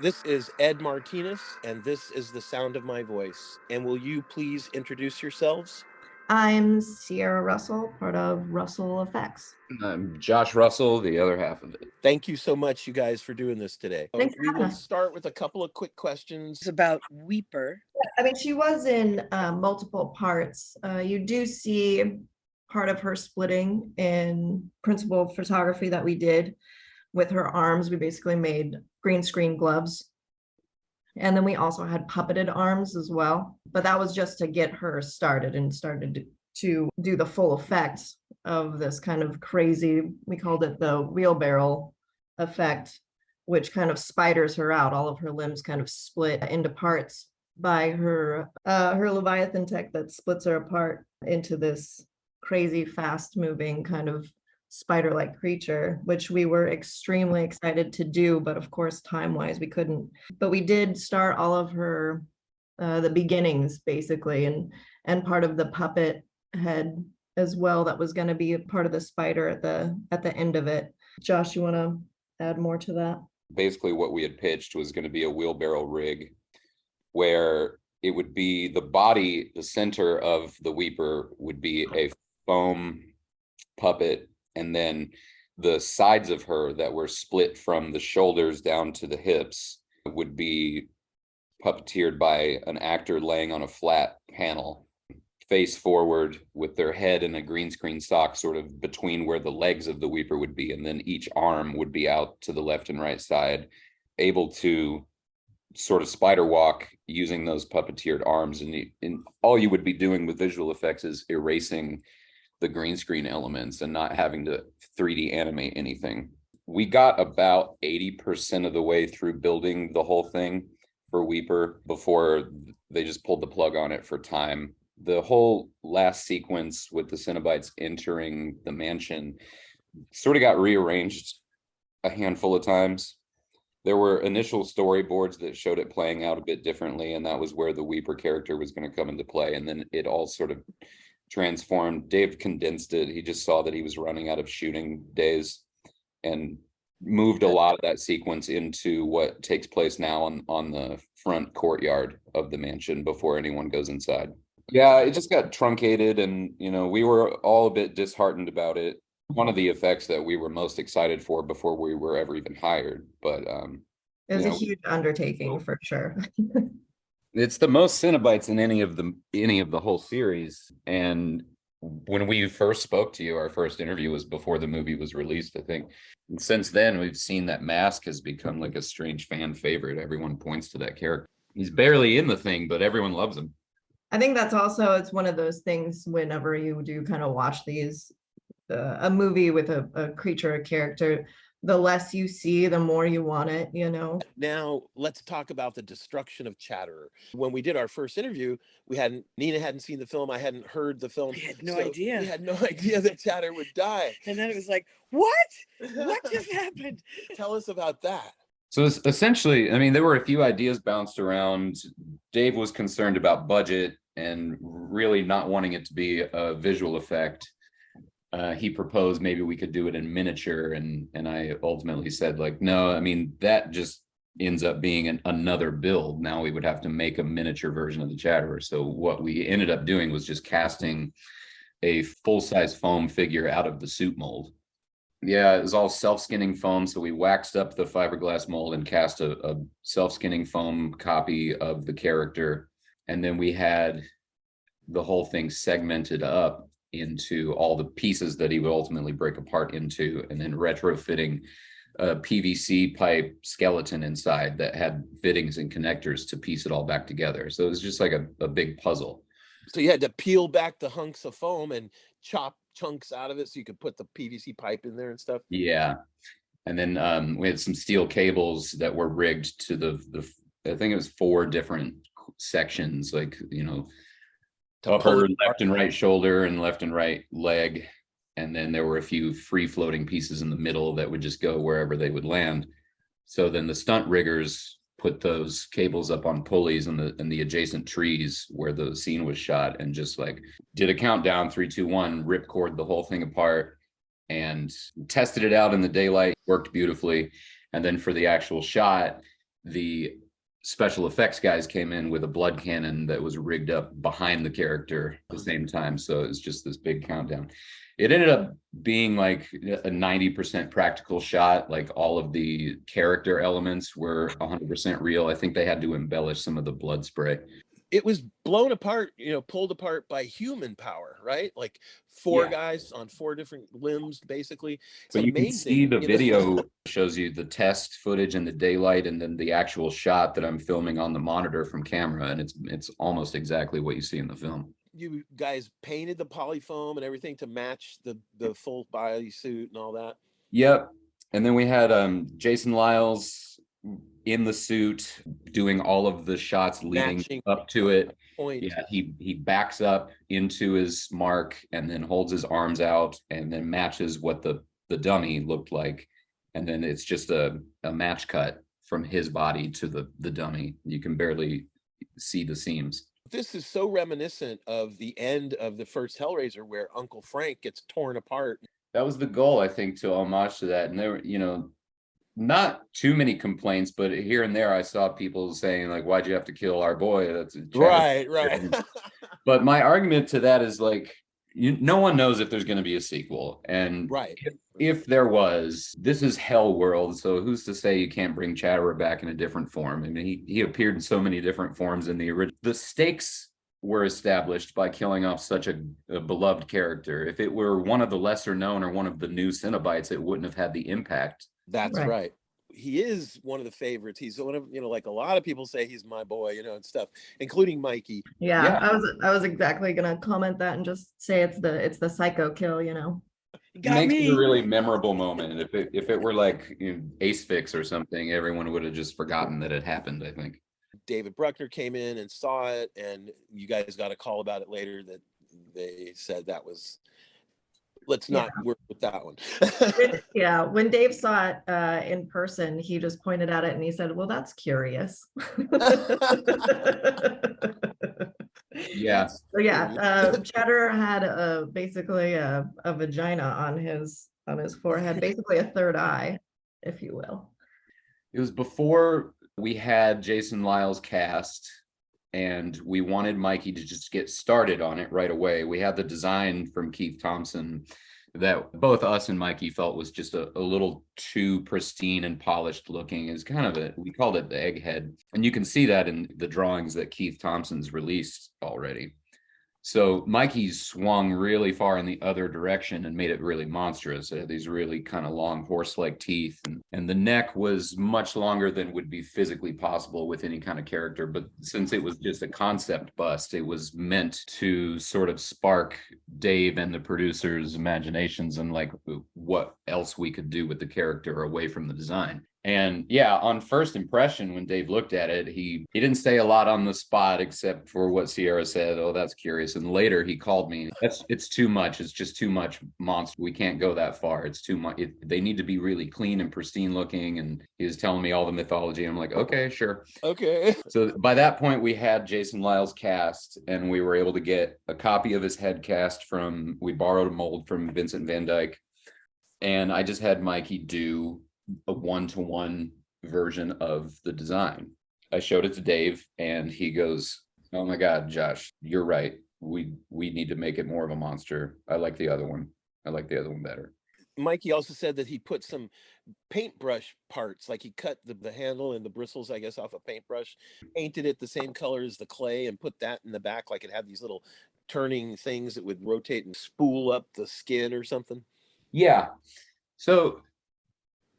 This is Ed Martinez, and this is the sound of my voice. And will you please introduce yourselves? I'm Sierra Russell, part of RUSSELLFX. I'm Josh Russell, the other half of it. Thank you so much, you guys, for doing this today. Thanks for We having will us. start with a couple of quick questions. It's about Weeper. I mean, she was in multiple parts. You do see part of her splitting in principal photography that we did with her arms. We basically made green screen gloves. And then we also had puppeted arms as well. But that was just to get her started and started to do the full effect of this kind of crazy, we called it the wheelbarrow effect, which kind of spiders her out. All of her limbs kind of split into parts by her Leviathan tech that splits her apart into this crazy, fast moving kind of spider-like creature, which we were extremely excited to do, but of course, time-wise, we couldn't. But we did start all of her the beginnings basically, and part of the puppet head as well that was going to be a part of the spider at the end of it. Josh, you want to add more to that? Basically, what we had pitched was going to be a wheelbarrow rig where it would be the body, the center of the Weeper would be a foam puppet, and then the sides of her that were split from the shoulders down to the hips would be puppeteered by an actor laying on a flat panel, face forward with their head in a green screen sock sort of between where the legs of the Weeper would be, and then each arm would be out to the left and right side, able to sort of spider walk using those puppeteered arms. And all you would be doing with visual effects is erasing the green screen elements and not having to 3D animate anything. We got about 80% of the way through building the whole thing for Weeper before they just pulled the plug on it for time. The whole last sequence with the Cenobites entering the mansion sort of got rearranged a handful of times. There were initial storyboards that showed it playing out a bit differently, and that was where the Weeper character was going to come into play. And then it all sort of transformed. Dave condensed it. He just saw that he was running out of shooting days and moved a lot of that sequence into what takes place now on the front courtyard of the mansion before anyone goes inside. Yeah, it just got truncated, and we were all a bit disheartened about it. One of the effects that we were most excited for before we were ever even hired, but it was a huge undertaking for sure. It's the most Cenobites in any of the whole series. And when we first spoke to you, our first interview was before the movie was released, I think. And since then, we've seen that Mask has become like a strange fan favorite. Everyone points to that character. He's barely in the thing, but everyone loves him. I think that's also, it's one of those things whenever you do kind of watch these, a movie with a creature, a character, the less you see, the more you want it, Now, let's talk about the destruction of Chatterer. When we did our first interview, Nina hadn't seen the film. I hadn't heard the film. I had no idea. We had no idea that Chatterer would die. And then it was like, what? What just happened? Tell us about that. So essentially, I mean, there were a few ideas bounced around. Dave was concerned about budget and really not wanting it to be a visual effect. He proposed maybe we could do it in miniature, and I ultimately said, like, no, I mean, that just ends up being another build. Now we would have to make a miniature version of the Chatterer. So what we ended up doing was just casting a full-size foam figure out of the suit mold. Yeah, it was all self-skinning foam. So we waxed up the fiberglass mold and cast a self-skinning foam copy of the character. And then we had the whole thing segmented up into all the pieces that he would ultimately break apart into, and then retrofitting a PVC pipe skeleton inside that had fittings and connectors to piece it all back together. So it was just like a big puzzle. So you had to peel back the hunks of foam and chop chunks out of it so you could put the PVC pipe in there and stuff. Yeah. And then we had some steel cables that were rigged to the I think it was 4 different sections, like, upper left and right shoulder and left and right leg. And then there were a few free floating pieces in the middle that would just go wherever they would land. So then the stunt riggers put those cables up on pulleys in the adjacent trees where the scene was shot, and just like did a countdown, 3, 2, 1, ripcord the whole thing apart and tested it out in the daylight. Worked beautifully. And then for the actual shot, the special effects guys came in with a blood cannon that was rigged up behind the character at the same time. So it was just this big countdown. It ended up being like a 90% practical shot. Like all of the character elements were 100% real. I think they had to embellish some of the blood spray. It was blown apart, pulled apart by human power, right? Like four guys on four different limbs, basically. It's but you amazing. can see the video shows you the test footage in the daylight and then the actual shot that I'm filming on the monitor from camera. And it's almost exactly what you see in the film. You guys painted the polyfoam and everything to match the full body suit and all that. Yep. And then we had Jason Liles in the suit doing all of the shots leading Matching up to it. Point. Yeah, he backs up into his mark and then holds his arms out and then matches what the dummy looked like. And then it's just a match cut from his body to the dummy. You can barely see the seams. This is so reminiscent of the end of the first Hellraiser where Uncle Frank gets torn apart. That was the goal, I think, to homage to that. And there were, not too many complaints, but here and there I saw people saying like, why'd you have to kill our boy? That's right. But my argument to that is like, no one knows if there's going to be a sequel. And if there was, this is Hell World. So who's to say you can't bring Chatterer back in a different form? I mean, he appeared in so many different forms in the original. The stakes were established by killing off such a beloved character. If it were one of the lesser known or one of the new Cenobites, it wouldn't have had the impact. That's right. He is one of the favorites. He's one of, like a lot of people say he's my boy, and stuff, including Mikey. Yeah. I was exactly gonna comment that and just say it's the psycho kill, It makes it a really memorable moment. And if it were like Asphyx or something, everyone would have just forgotten that it happened, I think. David Bruckner came in and saw it, and you guys got a call about it later that they said that was, let's not work with that one. When Dave saw it in person, he just pointed at it and he said, well, that's curious. Yeah. So Chatterer had basically a vagina on his forehead, basically a third eye, if you will. It was before we had Jason Liles cast, and we wanted Mikey to just get started on it right away. We had the design from Keith Thompson that both us and Mikey felt was just a little too pristine and polished looking. It's kind of we called it the egghead. And you can see that in the drawings that Keith Thompson's released already. So Mikey swung really far in the other direction and made it really monstrous. It had these really kind of long horse-like teeth, and the neck was much longer than would be physically possible with any kind of character. But since it was just a concept bust, it was meant to sort of spark Dave and the producers' imaginations and like what else we could do with the character away from the design. And yeah, on first impression, when Dave looked at it, he didn't say a lot on the spot except for what Sierra said. Oh, that's curious. And later he called me. It's too much. It's just too much monster. We can't go that far. It's too much. They need to be really clean and pristine looking. And he was telling me all the mythology. I'm like, okay, sure. Okay. So by that point, we had Jason Liles cast, and we were able to get a copy of his head cast we borrowed a mold from Vincent Van Dyke. And I just had Mikey do a one-to-one version of the design. I showed it to Dave and he goes, oh my God, Josh, you're right. We need to make it more of a monster. I like the other one. I like the other one better. Mikey also said that he put some paintbrush parts, like he cut the handle and the bristles, I guess, off a paintbrush, painted it the same color as the clay and put that in the back, like it had these little turning things that would rotate and spool up the skin or something. Yeah. So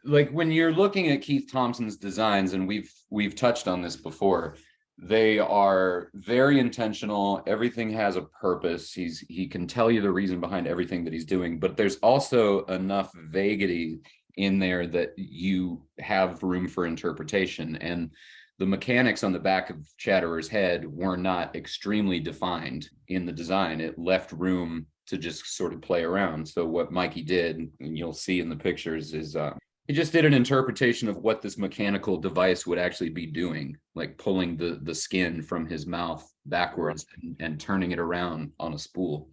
like when you're looking at Keith Thompson's designs, and we've touched on this before, they are very intentional. Everything has a purpose. He can tell you the reason behind everything that he's doing, but there's also enough vaguity in there that you have room for interpretation. And the mechanics on the back of Chatterer's head were not extremely defined in the design. It left room to just sort of play around. So what Mikey did, and you'll see in the pictures, is he just did an interpretation of what this mechanical device would actually be doing, like pulling the skin from his mouth backwards and turning it around on a spool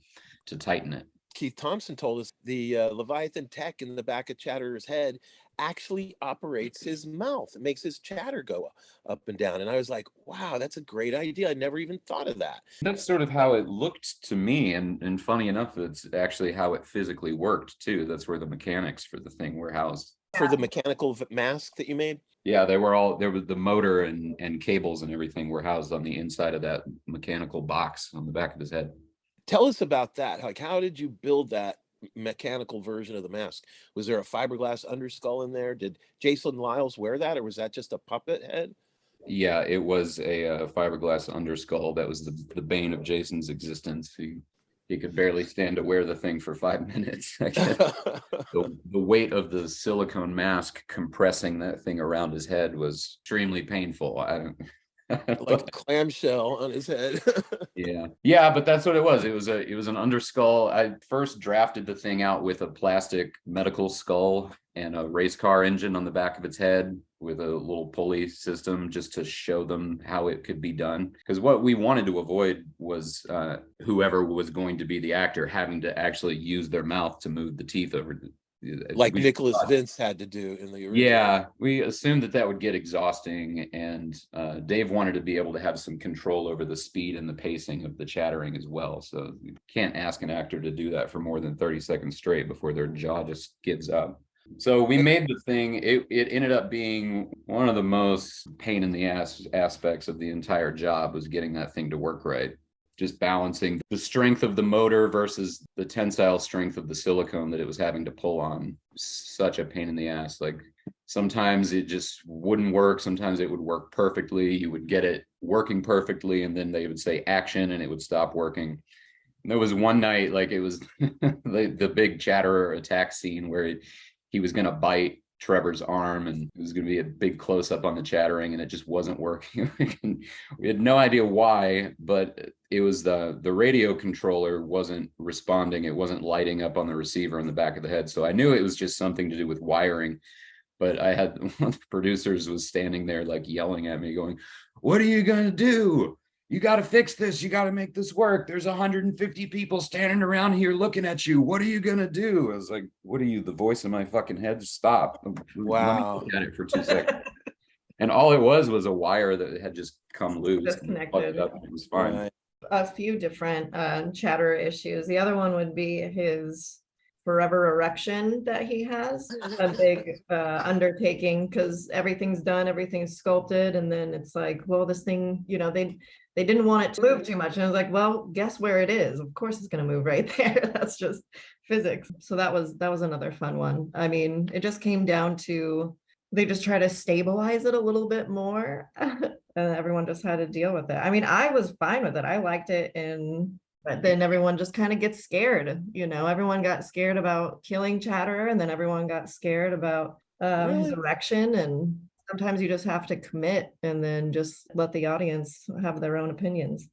to tighten it. Keith Thompson told us the Leviathan tech in the back of Chatterer's head actually operates his mouth. It makes his chatter go up and down. And I was like, wow, that's a great idea. I never even thought of that. That's sort of how it looked to me. And funny enough, it's actually how it physically worked too. That's where the mechanics for the thing were housed. For the mechanical mask that you made? Yeah, there was the motor and cables and everything were housed on the inside of that mechanical box on the back of his head. Tell us about that. Like, how did you build that mechanical version of the mask? Was there a fiberglass underskull in there? Did Jason Liles wear that, or was that just a puppet head? Yeah, it was a fiberglass underskull. That was the bane of Jason's existence. He could barely stand to wear the thing for 5 minutes. The weight of the silicone mask compressing that thing around his head was extremely painful. Like a clamshell on his head. Yeah, but that's what it was. It was an underskull. I first drafted the thing out with a plastic medical skull and a race car engine on the back of its head with a little pulley system, just to show them how it could be done. Because what we wanted to avoid was whoever was going to be the actor having to actually use their mouth to move the teeth over. Like Nicholas Vince had to do in the original. Yeah, we assumed that would get exhausting, and Dave wanted to be able to have some control over the speed and the pacing of the chattering as well. So you can't ask an actor to do that for more than 30 seconds straight before their jaw just gives up. So we made the thing. It ended up being one of the most pain in the ass aspects of the entire job, was getting that thing to work right. Just balancing the strength of the motor versus the tensile strength of the silicone that it was having to pull on. Such a pain in the ass. Like, sometimes it just wouldn't work. Sometimes it would work perfectly. You would get it working perfectly, and then they would say action and it would stop working. And there was one night, like, it was the big Chatterer attack scene where he was going to bite Trevor's arm, and it was going to be a big close-up on the chattering, and it just wasn't working. We had no idea why, but it was the radio controller wasn't responding. It wasn't lighting up on the receiver in the back of the head. So I knew it was just something to do with wiring. But I had one of the producers was standing there, like, yelling at me, going, "What are you going to do? You got to fix this. You got to make this work. There's 150 people standing around here looking at you. What are you going to do?" I was like, "What are you, the voice in my fucking head? Stop." Wow. Let me look at it for 2 seconds. And all it was a wire that had just come loose. Disconnected. It was fine. Right. A few different chatter issues. The other one would be his forever erection that he has, a big undertaking, because everything's done, everything's sculpted, and then it's like, well, this thing, they didn't want it to move too much, and I was like, well, guess where it is? Of course it's going to move right there. That's just physics. So that was another fun one. I mean, it just came down to, they just try to stabilize it a little bit more. And everyone just had to deal with it. I mean, I was fine with it. I liked it, but then everyone just kind of gets scared. Everyone got scared about killing Chatterer, and then everyone got scared about his erection. And sometimes you just have to commit and then just let the audience have their own opinions.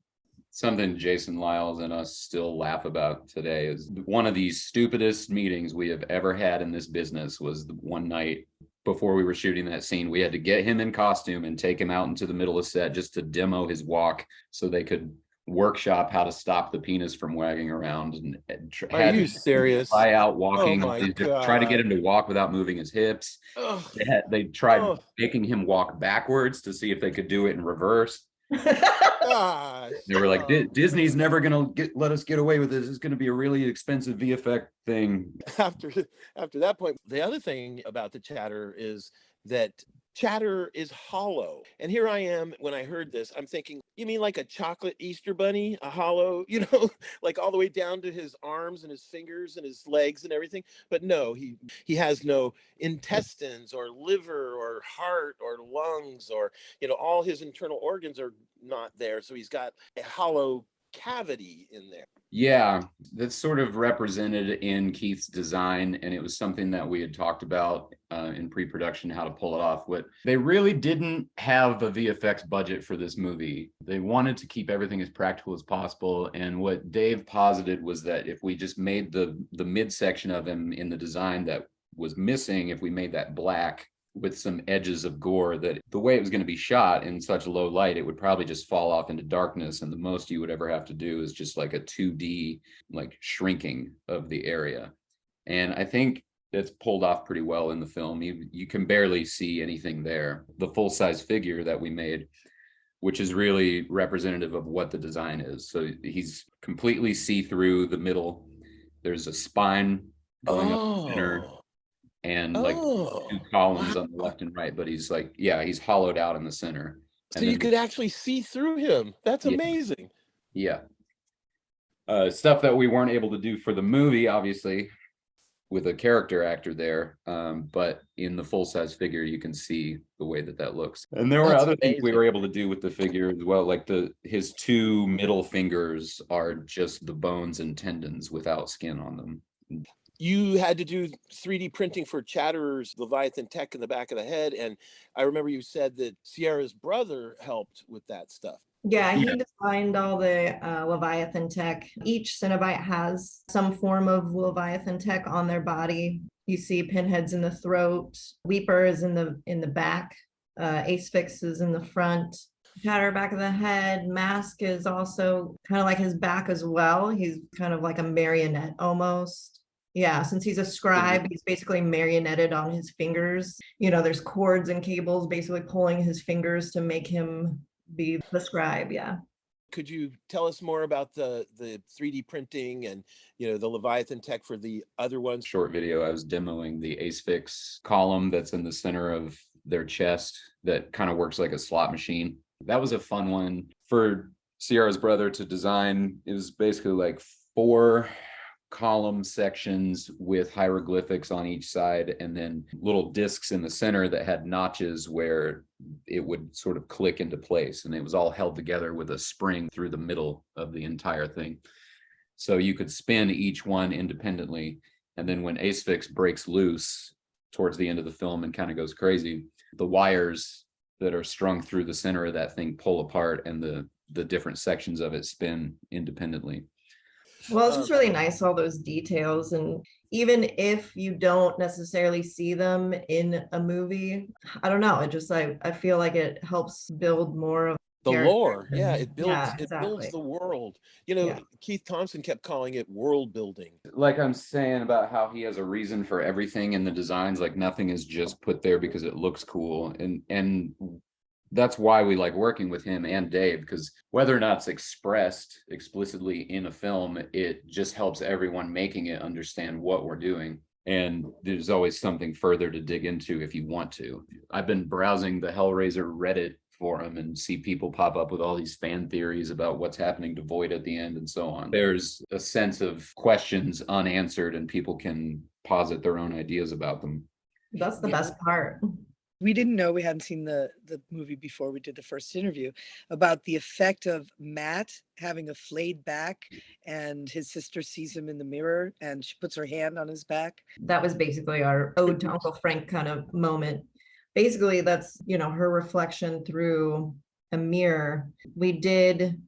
Something Jason Liles and us still laugh about today is one of the stupidest meetings we have ever had in this business was the one night before we were shooting that scene. We had to get him in costume and take him out into the middle of set just to demo his walk so they could workshop how to stop the penis from wagging around. And Are you serious? Try out walking. Oh my God. Try to get him to walk without moving his hips. They tried making him walk backwards to see if they could do it in reverse. Gosh. They were like, Disney's never gonna let us get away with this. It's gonna be a really expensive VFX thing. After that point, the other thing about the Chatter is that Chatter is hollow. And here I am, when I heard this, I'm thinking, you mean like a chocolate Easter bunny, a hollow, like all the way down to his arms and his fingers and his legs and everything? But no, he has no intestines or liver or heart or lungs, or all his internal organs are not there. So he's got a hollow cavity in there. Yeah, that's sort of represented in Keith's design, and it was something that we had talked about in pre-production, how to pull it off. What they really didn't have a VFX budget for this movie. They wanted to keep everything as practical as possible, and what Dave posited was that if we just made the midsection of him in the design that was missing, if we made that black, with some edges of gore that the way it was going to be shot in such low light, it would probably just fall off into darkness. And the most you would ever have to do is just like a 2D, like shrinking of the area. And I think that's pulled off pretty well in the film. You can barely see anything there. The full-size figure that we made, which is really representative of what the design is. So he's completely see-through the middle. There's a spine going up the center and like two columns on the left and right, but he's like, yeah, he's hollowed out in the center. So you could actually see through him. That's amazing. Yeah. Stuff that we weren't able to do for the movie, obviously, with a character actor there, but in the full-size figure you can see the way that looks. And there were other things we were able to do with the figure as well, like his two middle fingers are just the bones and tendons without skin on them. You had to do 3D printing for Chatterer's Leviathan tech in the back of the head, and I remember you said that Sierra's brother helped with that stuff. Yeah, he designed all the Leviathan tech. Each Cenobite has some form of Leviathan tech on their body. You see pinheads in the throat, Weeper is in the back, Asphyx is in the front, Chatter back of the head, Mask is also kind of like his back as well. He's kind of like a marionette almost. Yeah, since he's a scribe, he's basically marionetted on his fingers. You know, there's cords and cables basically pulling his fingers to make him be the scribe. Yeah. Could you tell us more about the 3D printing and, you know, the Leviathan tech for the other ones? Short video, I was demoing the Asphyx column that's in the center of their chest that kind of works like a slot machine. That was a fun one for Sierra's brother to design. It was basically like 4 column sections with hieroglyphics on each side, and then little discs in the center that had notches where it would sort of click into place, and it was all held together with a spring through the middle of the entire thing. So you could spin each one independently, and then when Asphyx breaks loose towards the end of the film and kind of goes crazy, the wires that are strung through the center of that thing pull apart, and the different sections of it spin independently. Well, it's just really nice, all those details. And even if you don't necessarily see them in a movie, I don't know, it just, I feel like it helps build more of the lore. Yeah, it builds exactly. It builds the world. You know, Keith Thompson kept calling it world building. Like I'm saying about how he has a reason for everything in the designs, like nothing is just put there because it looks cool. And that's why we like working with him and Dave, because whether or not it's expressed explicitly in a film, it just helps everyone making it understand what we're doing. And there's always something further to dig into if you want to. I've been browsing the Hellraiser Reddit forum and see people pop up with all these fan theories about what's happening to Voight at the end and so on. There's a sense of questions unanswered, and people can posit their own ideas about them. That's the best part. We didn't know, we hadn't seen the movie before we did the first interview, about the effect of Matt having a flayed back, and his sister sees him in the mirror and she puts her hand on his back. That was basically our ode to Uncle Frank kind of moment. Basically, that's, you know, her reflection through a mirror. We did,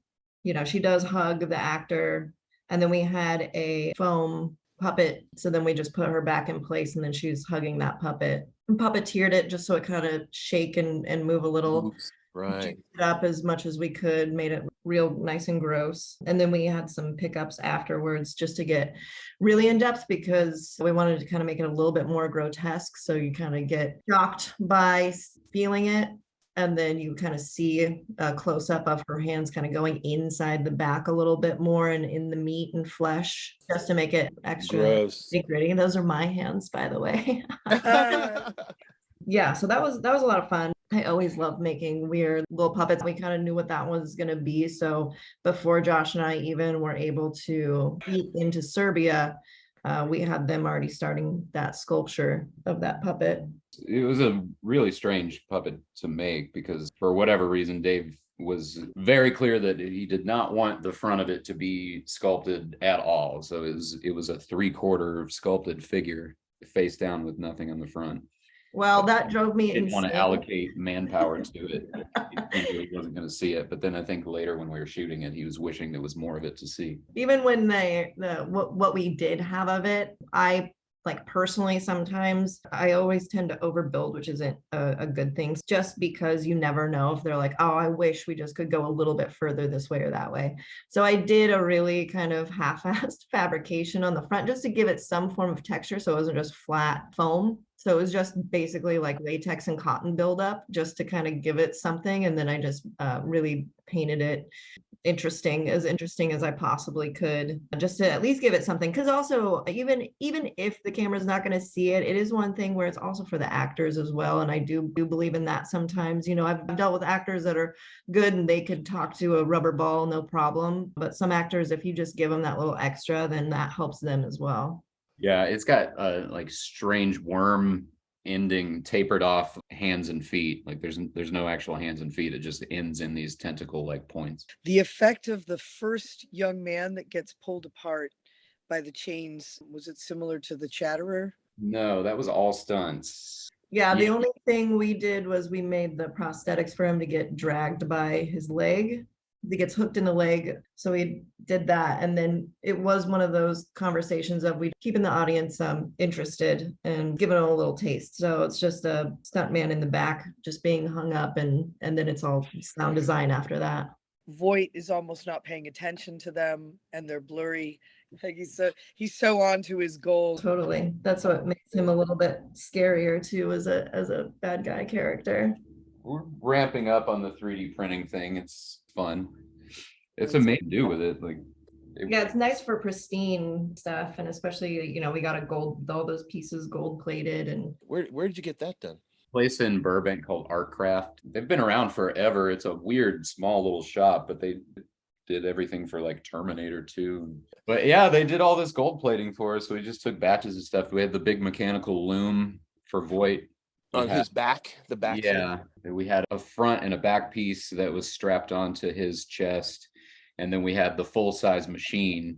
you know, she does hug the actor, and then we had a foam puppet. So then we just put her back in place, and then she's hugging that puppet. And puppeteered it just so it kind of shake and move a little. Right. It up as much as we could, made it real nice and gross. And then we had some pickups afterwards just to get really in depth, because we wanted to kind of make it a little bit more grotesque. So you kind of get shocked by feeling it. And then you kind of see a close up of her hands kind of going inside the back a little bit more and in the meat and flesh, just to make it extra gritty. And those are my hands, by the way. Yeah, so that was a lot of fun. I always love making weird little puppets. We kind of knew what that was going to be. So before Josh and I even were able to eat into Serbia, we had them already starting that sculpture of that puppet. It was a really strange puppet to make, because for whatever reason, Dave was very clear that he did not want the front of it to be sculpted at all. So it was a 3/4 sculpted figure face down with nothing on the front. Well, that drove me Didn't insane. want to allocate manpower to it. He wasn't going to see it. But then I think later when we were shooting it, he was wishing there was more of it to see. Even when what we did have of it, I Like personally, sometimes I always tend to overbuild, which isn't a good thing, just because you never know if they're like, oh, I wish we just could go a little bit further this way or that way. So I did a really kind of half-assed fabrication on the front just to give it some form of texture, so it wasn't just flat foam. So it was just basically like latex and cotton buildup just to kind of give it something. And then I just really painted it interesting as I possibly could, just to at least give it something. Because also, even if the camera's not going to see it, it is one thing where it's also for the actors as well. And I do believe in that sometimes. You know, I've dealt with actors that are good and they could talk to a rubber ball, no problem. But some actors, if you just give them that little extra, then that helps them as well. Yeah, it's got like strange worm ending, tapered off hands and feet. Like there's no actual hands and feet. It just ends in these tentacle like points. The effect of the first young man that gets pulled apart by the chains, was it similar to the Chatterer? No, that was all stunts. Yeah, the only thing we did was we made the prosthetics for him to get dragged by his leg. He gets hooked in the leg. So we did that. And then it was one of those conversations of we keeping the audience interested and giving them a little taste. So it's just a stunt man in the back just being hung up, and then it's all sound design after that. Voight is almost not paying attention to them and they're blurry. Like he's so on to his goal. Totally. That's what makes him a little bit scarier too as a bad guy character. We're ramping up on the 3D printing thing. It's fun. It's amazing to do with it. Like yeah, it's nice for pristine stuff, and especially, you know, we got all those pieces gold plated. And Where did you get that done? Place in Burbank called Artcraft. They've been around forever. It's a weird small little shop, but they did everything for like Terminator 2. But yeah, they did all this gold plating for us. So we just took batches of stuff. We had the big mechanical loom for Voight. On his back, the back. Yeah, we had a front and a back piece that was strapped onto his chest. And then we had the full-size machine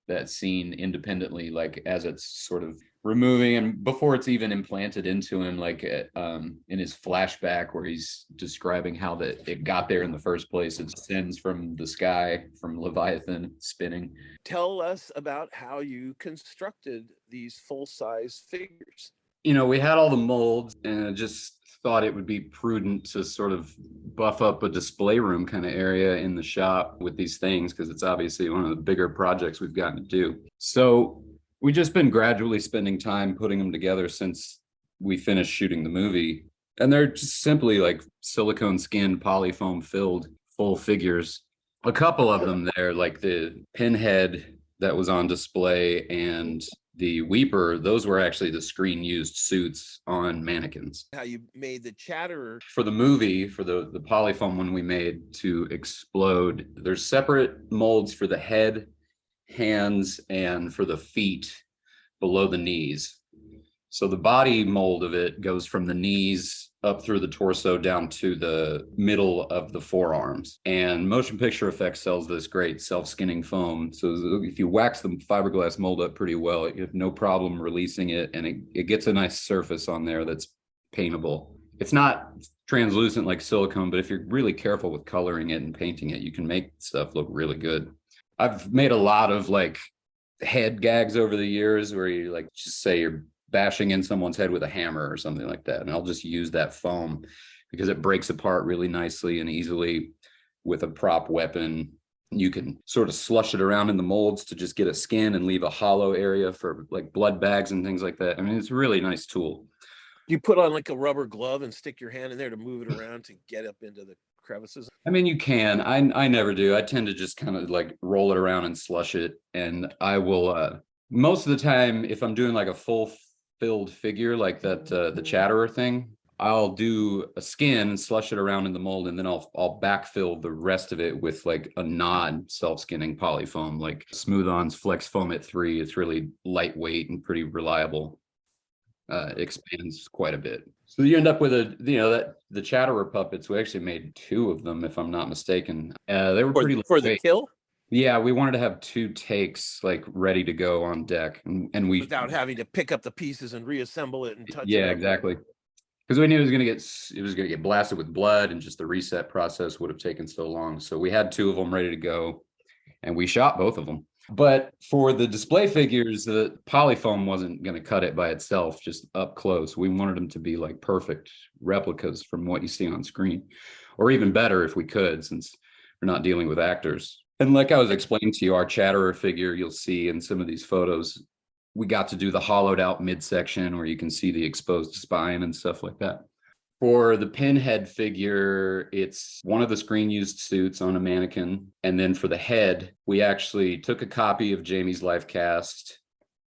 that's seen independently, like as it's sort of removing and before it's even implanted into him, like in his flashback where he's describing how that it got there in the first place. It descends from the sky, from Leviathan spinning. Tell us about how you constructed these full-size figures. You know, we had all the molds and I just thought it would be prudent to sort of buff up a display room kind of area in the shop with these things, because it's obviously one of the bigger projects we've gotten to do. So we've just been gradually spending time putting them together since we finished shooting the movie. And they're just simply like silicone skin, polyfoam filled full figures. A couple of them there, like the pinhead that was on display and the Weeper, those were actually the screen used suits on mannequins. How you made the Chatterer. For the movie, for the polyfoam one we made to explode, there's separate molds for the head, hands, and for the feet below the knees. So the body mold of it goes from the knees up through the torso down to the middle of the forearms. And Motion Picture Effects sells this great self-skinning foam. So if you wax the fiberglass mold up pretty well, you have no problem releasing it, and it gets a nice surface on there that's paintable. It's not translucent like silicone, but if you're really careful with coloring it and painting it, you can make stuff look really good. I've made a lot of like head gags over the years where you like just say you're bashing in someone's head with a hammer or something like that. And I'll just use that foam because it breaks apart really nicely and easily with a prop weapon. You can sort of slush it around in the molds to just get a skin and leave a hollow area for like blood bags and things like that. I mean, it's a really nice tool. You put on like a rubber glove and stick your hand in there to move it around to get up into the crevices. I mean, you can. I never do. I tend to just kind of like roll it around and slush it. And I will, most of the time, if I'm doing like a full filled figure like that, the Chatterer thing, I'll do a skin and slush it around in the mold, and then I'll backfill the rest of it with like a non self-skinning polyfoam, like Smooth-On's Flex Foam at 3. It's really lightweight and pretty reliable. Expands quite a bit. So you end up with the Chatterer puppets. We actually made 2 of them, if I'm not mistaken. They were pretty for the kill. Yeah, we wanted to have 2 takes like ready to go on deck, and we without having to pick up the pieces and reassemble it and touch it. Yeah, exactly. Because we knew it was gonna get blasted with blood, and just the reset process would have taken so long. So we had 2 of them ready to go, and we shot both of them. But for the display figures, the polyfoam wasn't going to cut it by itself, just up close. We wanted them to be like perfect replicas from what you see on screen, or even better if we could, since we're not dealing with actors. And like I was explaining to you, our Chatterer figure, you'll see in some of these photos, we got to do the hollowed out midsection where you can see the exposed spine and stuff like that. For the Pinhead figure, it's one of the screen used suits on a mannequin. And then for the head, we actually took a copy of Jamie's life cast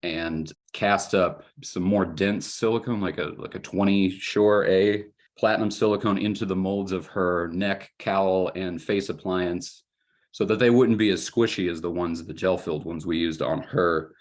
and cast up some more dense silicone, like a 20 Shore A platinum silicone into the molds of her neck, cowl, and face appliance so that they wouldn't be as squishy as the gel-filled ones we used on her.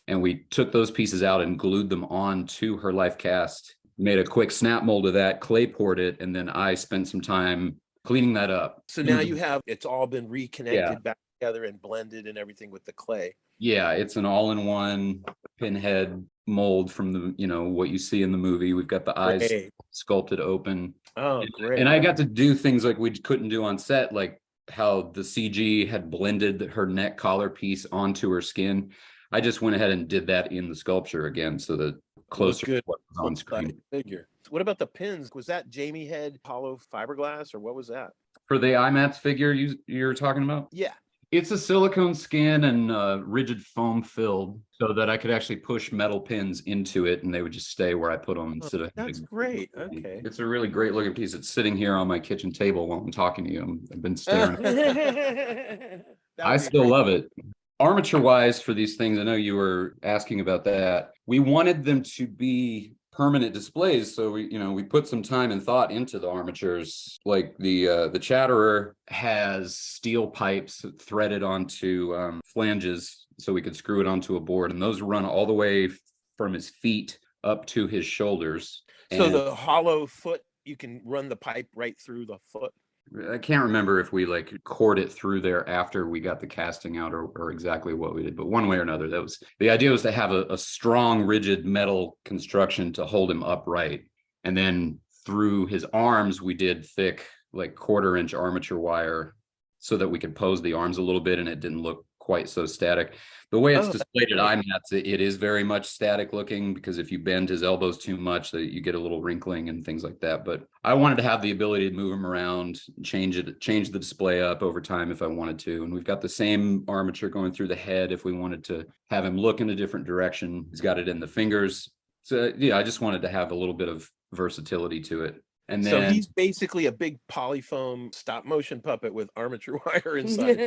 And we took those pieces out and glued them on to her life cast, made a quick snap mold of that, clay poured it, and then I spent some time cleaning that up. So now you have, it's all been reconnected back together and blended and everything with the clay. Yeah, it's an all-in-one Pinhead mold from the, what you see in the movie. We've got the eyes sculpted open. Oh, great. And I got to do things like we couldn't do on set, like how the CG had blended her neck collar piece onto her skin. I just went ahead and did that in the sculpture again, so that closer to what was on screen. Figure. What about the pins? Was that Jamie head hollow fiberglass, or what was that? For the IMATS figure you're talking about? Yeah. It's a silicone skin and rigid foam filled so that I could actually push metal pins into it and they would just stay where I put them instead of. That's great. Okay. It's a really great looking piece. It's sitting here on my kitchen table while I'm talking to you. I've been staring. I still love it. Armature wise for these things, I know you were asking about that. We wanted them to be permanent displays, so we put some time and thought into the armatures. Like the Chatterer has steel pipes threaded onto flanges, so we could screw it onto a board, and those run all the way from his feet up to his shoulders. So the hollow foot, you can run the pipe right through the foot. I can't remember if we like cored it through there after we got the casting out or exactly what we did, but one way or another, the idea was to have a strong, rigid metal construction to hold him upright. And then through his arms, we did thick, like 1/4-inch armature wire so that we could pose the arms a little bit and it didn't look quite so static. The way it's displayed at IMATS, it is very much static looking, because if you bend his elbows too much, that you get a little wrinkling and things like that. But I wanted to have the ability to move him around, change the display up over time if I wanted to. And we've got the same armature going through the head if we wanted to have him look in a different direction. He's got it in the fingers. So yeah, I just wanted to have a little bit of versatility to it. And then, so he's basically a big polyfoam stop motion puppet with armature wire inside.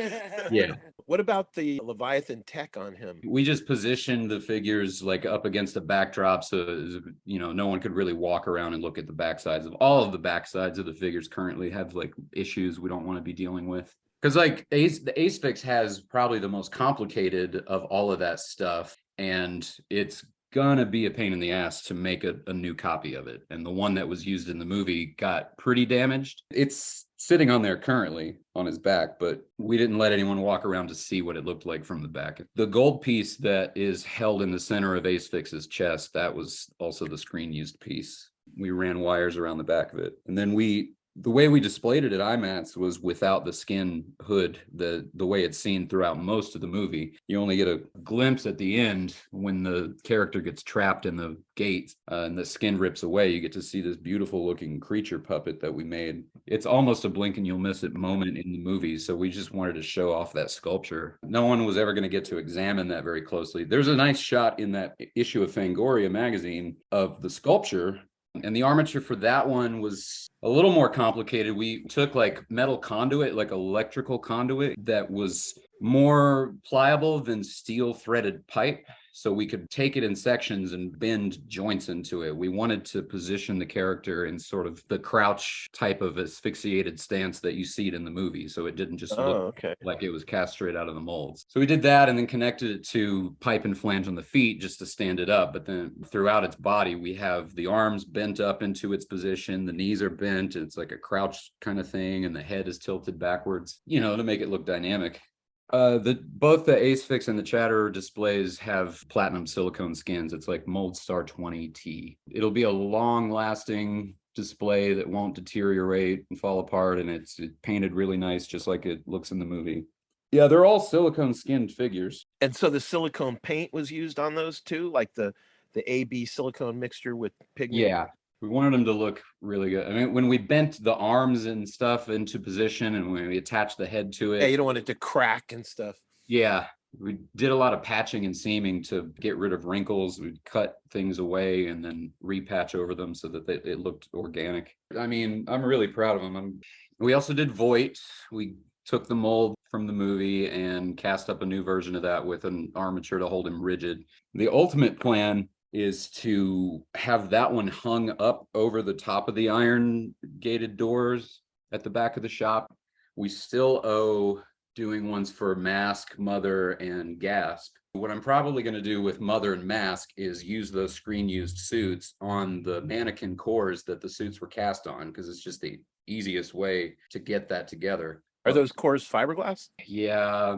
Yeah. What about the Leviathan tech on him? We just positioned the figures like up against a backdrop, so no one could really walk around and look at the backsides of all of the backsides of the figures. Currently have like issues we don't want to be dealing with, because like the Asphyx has probably the most complicated of all of that stuff, and it's gonna be a pain in the ass to make a new copy of it. And the one that was used in the movie got pretty damaged. It's sitting on there currently on his back, but we didn't let anyone walk around to see what it looked like from the back. The gold piece that is held in the center of Asphyx's chest, that was also the screen used piece. We ran wires around the back of it. And then the way we displayed it at IMATS was without the skin hood, the way it's seen throughout most of the movie. You only get a glimpse at the end when the character gets trapped in the gate and the skin rips away. You get to see this beautiful looking creature puppet that we made. It's almost a blink and you'll miss it moment in the movie. So we just wanted to show off that sculpture. No one was ever going to get to examine that very closely. There's a nice shot in that issue of Fangoria magazine of the sculpture. And the armature for that one was a little more complicated. We took like metal conduit, like electrical conduit that was more pliable than steel threaded pipe. So we could take it in sections and bend joints into it. We wanted to position the character in sort of the crouch type of asphyxiated stance that you see it in the movie. So it didn't just look like it was cast straight out of the molds. So we did that and then connected it to pipe and flange on the feet just to stand it up. But then throughout its body, we have the arms bent up into its position. The knees are bent. It's like a crouch kind of thing. And the head is tilted backwards, to make it look dynamic. Both the Asphyx and the Chatterer displays have platinum silicone skins. It's like Mold Star 20T. It'll be a long-lasting display that won't deteriorate and fall apart, and it's painted really nice, just like it looks in the movie. Yeah, they're all silicone skinned figures. And so the silicone paint was used on those too, like the AB silicone mixture with pigment. Yeah, we wanted them to look really good. I mean, when we bent the arms and stuff into position and when we attached the head to Yeah, it, you don't want it to crack and stuff. yeah, we did a lot of patching and seaming to get rid of wrinkles. We'd cut things away and then repatch over them so that it looked organic. I mean, I'm really proud of them. We also did Voight. We took the mold from the movie and cast up a new version of that with an armature to hold him rigid. The ultimate plan is to have that one hung up over the top of the iron gated doors at the back of the shop. We still owe doing ones for Mask, Mother, and Gasp. What I'm probably going to do with Mother and Mask is use those screen used suits on the mannequin cores that the suits were cast on, because it's just the easiest way to get that together. Are those cores fiberglass? Yeah,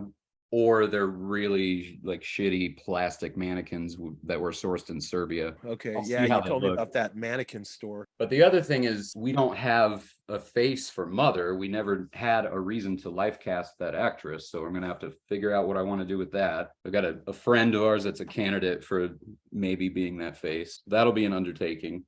or they're really like shitty plastic mannequins that were sourced in Serbia. Okay, I'll yeah, see how you they told me look. about that mannequin store. But the other thing is we don't have a face for Mother. We never had a reason to life cast that actress. So I'm going to have to figure out what I want to do with that. I've got a friend of ours that's a candidate for maybe being that face. That'll be an undertaking.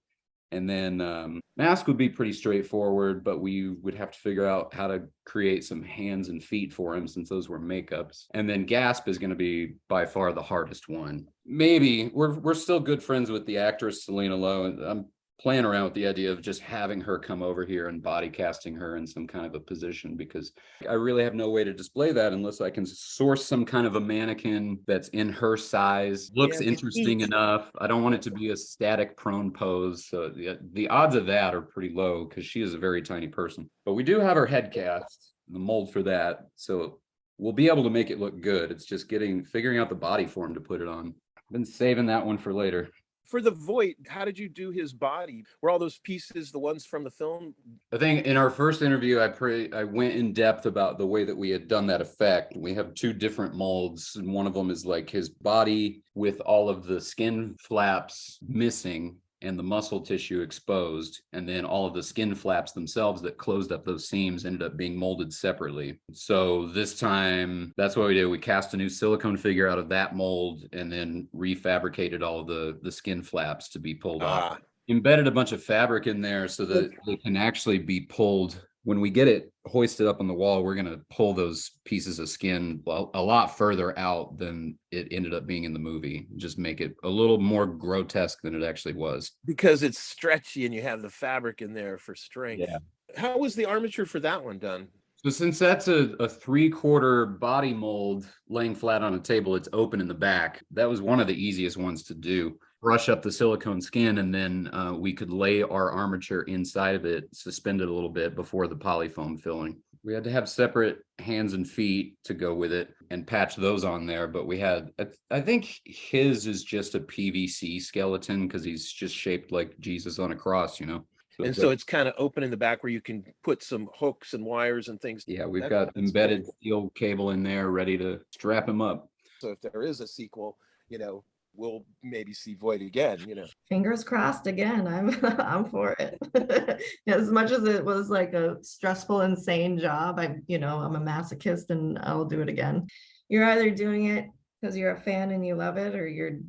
And then Mask would be pretty straightforward, but we would have to figure out how to create some hands and feet for him since those were makeups. And then Gasp is going to be by far the hardest one. Maybe we're still good friends with the actress Selina Lowe, and I'm playing around with the idea of just having her come over here and body casting her in some kind of a position, because I really have no way to display that unless I can source some kind of a mannequin that's in her size, looks interesting enough. I don't want it to be a static prone pose. So the odds of that are pretty low because she is a very tiny person. But we do have her head cast, the mold for that. So we'll be able to make it look good. It's just figuring out the body form to put it on. I've been saving that one for later. For the Voight, how did you do his body? Were all those pieces the ones from the film? I think in our first interview, I went in depth about the way that we had done that effect. We have two different molds, and one of them is like his body with all of the skin flaps missing and the muscle tissue exposed, and then all of the skin flaps themselves that closed up those seams ended up being molded separately. So this time, that's what we did. We cast a new silicone figure out of that mold and then refabricated all of the skin flaps to be pulled off. Embedded a bunch of fabric in there so that it can actually be pulled. When we get it hoisted up on the wall, we're going to pull those pieces of skin a lot further out than it ended up being in the movie. Just make it a little more grotesque than it actually was. Because it's stretchy and you have the fabric in there for strength. Yeah. How was the armature for that one done? So since that's a 3/4 body mold laying flat on a table, it's open in the back. That was one of the easiest ones to do. Brush up the silicone skin, and then we could lay our armature inside of it, suspend it a little bit before the polyfoam filling. We had to have separate hands and feet to go with it and patch those on there. But we had, I think his is just a PVC skeleton because he's just shaped like Jesus on a cross, you know? So it's kind of open in the back where you can put some hooks and wires and things. Yeah, we've got embedded steel cable in there ready to strap him up. So if there is a sequel, you know, we'll maybe see Voight again, you know. Fingers crossed again. I'm for it. As much as it was like a stressful, insane job, I'm a masochist and I'll do it again. You're either doing it because you're a fan and you love it, or you're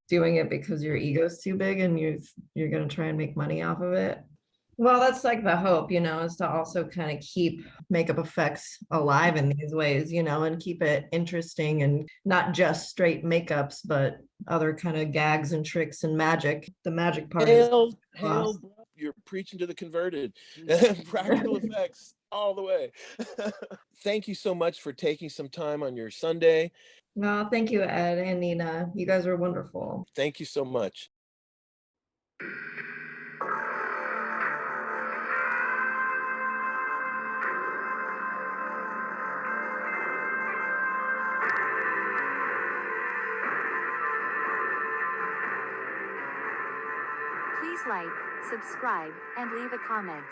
doing it because your ego's too big and you're gonna try and make money off of it. Well, that's like the hope, is to also kind of keep makeup effects alive in these ways, and keep it interesting and not just straight makeups, but other kind of gags and tricks and magic. The magic part Hail, you're preaching to the converted. Practical effects all the way. Thank you so much for taking some time on your Sunday. No, thank you, Ed and Nina. You guys are wonderful. Thank you so much. Please like, subscribe, and leave a comment.